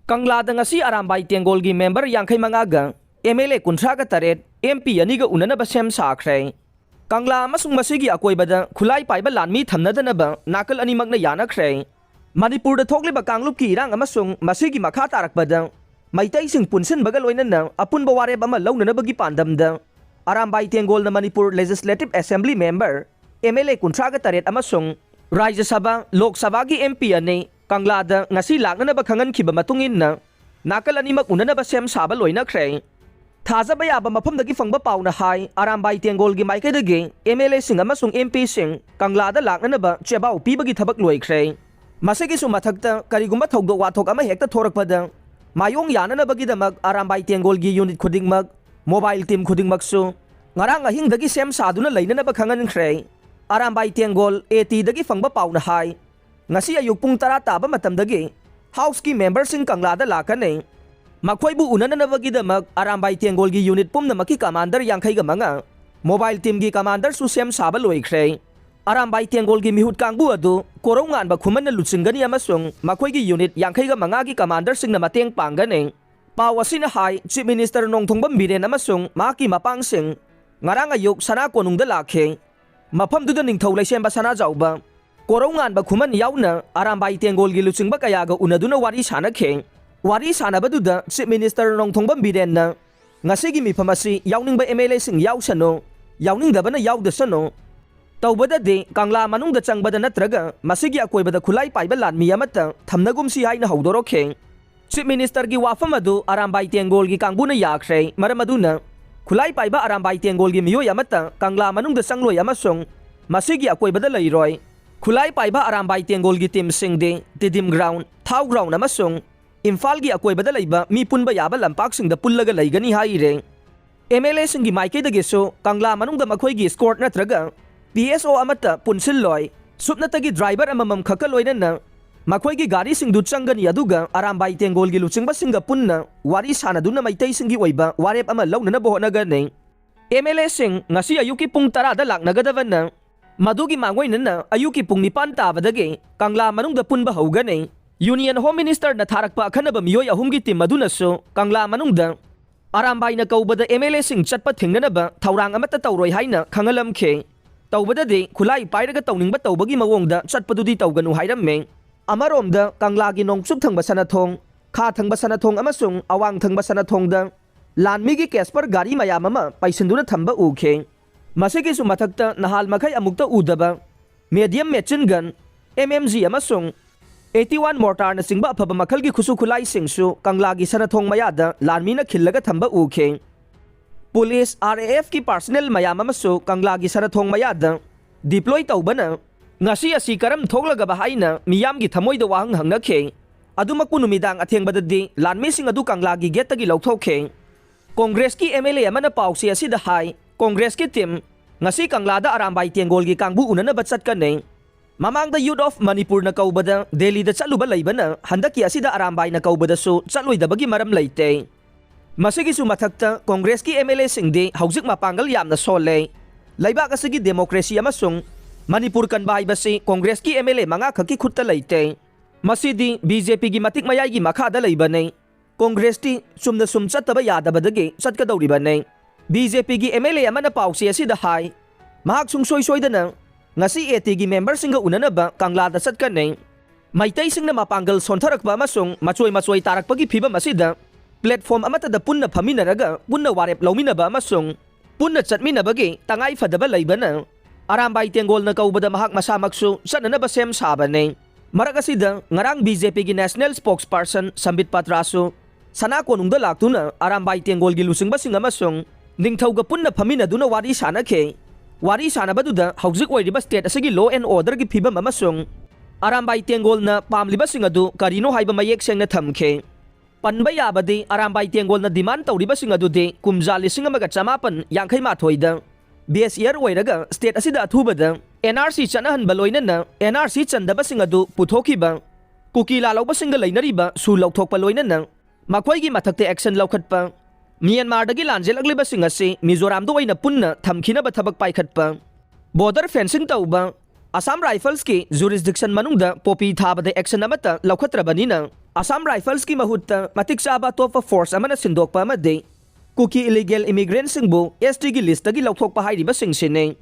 Kanglada ngasi Arambay Tianggolgi member Yangkay Mangaga, MLA Kuntraga Taret, MP Aniga Unanaba Sem Sakre. Kangla Masung Masigi Akoybada, Kulai Paiba Lanmi Tamnadanaba, Nakal Animagna Yana Kre. Manipur the Togliba Kangluki Rang Amasung, Masigi Makatarak Badang. Maitay sing punsin bagaloy na apun baware ba malaw na nabagi pandam da. Arambay Tianggol na Manipur Legislative Assembly member, MLA Kuntraga Taret Amasung, Rajya Sabha, Lok Sabagi MP ani, Kanglada nga silak na nabakangan kiba matungin na, nakalani maguna na ba siyam sabaloy na kre. Taza baya ba mapam dagi fang bapaw na hay, Arambay Tianggol gi may kadagi, MLA sing Amasung MP sing, Kanglada lak na ba siyabaw pibagi tabak loy kre. Masigi sumatagta, karigumba togdo watok ama hekta torak padang, Mayong yana na bagi damag Arambay Tianggol gi unit kuding mag, mobile team kuding magso, ngarang ahing dagi siyam sado na lay na nabakangan kre. Arambay Tianggol, eti dagi fang bapaw na hay. Nga si ayuk pung tarata ba matamdagi, House ki member sing Kanglada lakan eh. Makway buuna na nabagi damag Arambay Tianggol gi unit pum na maki commander yang kay gamanga, mobile team gi commander susem sabaloy kre. Arambay Tianggol gi mihut kang buado, korongan ba kuman na lutsingani amasung, makway gi unit yang kay gamanga gi commander sing na mateng panggan Pawasin na hay, Chief Minister nong tungbang biren amasung, maki mapang sing, ngarang ayuk sana konung dalaki. Mapam duda ning thawlay siyem ba sana jaw ba? Korongan ba kuman yaw na Arambay Tianggol gi lutsing ba kaya ga unaduna wari sana keng. Wari sana ba duda Chief Minister nong tungbang biren na. Nga sige mi pamasi yaw ning ba MLA sing yaw sano. Yaw ning da ba na yaw da sano. Taw ba da di Kangla manung da chang ba da natraga masigi akoy ba da kulay pa ibalan mi yamata thamnagum si hay na hawdoro keng. Chief Minister gi wafam adu Arambay Tianggol gi kangbu na yakre maramaduna. Kulay pa iba Arambay Tianggol gi miyo yamata Kangla manung da sangloy amasung masigi akoy ba da layroy. Kulay pa iba Arambay Tianggol gi team sing de Tidim ground, Thau ground amasung Imphal gi akoy ba da layba mi pun ba yaba lampak sing da pullaga laygani hay re. MLA sing gi maikay da geso Kangla manung da makoy gi escort na traga PSO amata punsilloy supna tagi driver amamam khakaloy na makoy gi gari sing dutsangani aduga Arambay Tianggol gi lutsing ba singa punna wari sana dun na maitay sing gi oyba warep ama law na nabuho na ganeng. MLA sing ngasi ayuki pung tarada lak nagadavan na madugi mangoy na ayuki pung nipan tabadagi Kangla manung da pun ba hawgan Union Home Minister na tharak pa khanaba miyoy ahum gi tim maduna so Kangla manung da Arambay na kaubada MLA sing chatpa thingna na ba thawrang amata tawroy hayna khangalam khe. Tawbada di kulay pairaga tawning ba tawbagi mawongda chatpadudi tawganu hayramme. Amaromda Kangla gi nongsup thangba sanathong, kha thangba sanathong amasung awang thangba sanathong da lanmi gi Casper gari mayam ama paisinduna thamba ukhe. Masigi su mathakta nahal makai amukta udaba medium machine gun MMG amasung 81 mortar na singba apaba makal gi khusu khulai singsu Kangla gi sanathong mayada lanmi na khillaga thamba ukhe. Police RAF ki personnel mayam amasu Kangla gi sanathong mayada deploy tawbana ngasi asi karam thoglaga bahaina miyam gi thamoy da wahang hangakhe. Adumakpu numidang athengbadadi lanmi sing adu Kangla gi geta gi lawthokhe. Congress ki MLA amana pawsi asi da hai Congress ki team ngasi Kangla da Arambay Tianggol gi kangbu unana batsat kaneng. Mamang da Youth of Manipur na kaubada Delhi da chaluba laybana handaki asi da Arambay na kaubada so chatloy da bagi maram layte. Masigi su mathakta Congress ki MLA sing de hawzik mapangal yamna sole. Laybak asigi democracy amasung Manipur kan bahay basi Congress ki MLA mga khaki khutta layte. Masidi BJP gi matik mayay gi makhada laybane. Congress ti sumna sum chataba yadabadagi chatkadawribane. BJP gi MLA amana pawsi asi da hay. Mahak sungsoy-soy da na ngasi ET gi member singa unana ba Kangla da chatkane. Maitay sing na mapanggal sontharak ba masung machoy tarak pagi phiba masida. Platform amata da punna phaminaraga punna warep lawmina ba masung punna chatmina bagi tangay fadaba laybana. Arambay Tianggol na kaubada mahak masamaksu sana na ba sem sabane. Maragasida ngarang BJP gi national spokesperson Sambit Patraso sana konung da laktu na Arambay Tianggol gi lusing ba singa masung ningthawga punna phamina duna wari sana khe. Wari sana ba duda hawzik oiriba state asigi law and order gi phibam amasung Arambay Tianggol na pamliba singa du karino hayba mayek seng na thamkhe. Panba yabadi Arambay Tianggol na demand tawriba singa du de kumjali singa maga chamapan yangkhay mathoida. Base year oiraga state asida athubada NRC chanahan baloina na NRC chandaba singa du puthokiba. Kukila lawba singa lainariba su lawthokpa loina na makhoi gi mathakte action lawkhatpa. Myanmar dagi lanjelagliba singa se Mizoram do waina punna thamkhina ba thabak paikhatpa. Border fencing tawba Assam Rifles ki jurisdiction manungda popi thabada action amata lawkhatrabanina Assam Rifles ki mahutta matik chaba atop force amana sindokpa amadi kuki illegal immigrants singbu ST gi list tagi lauthokpa hairiba singsinei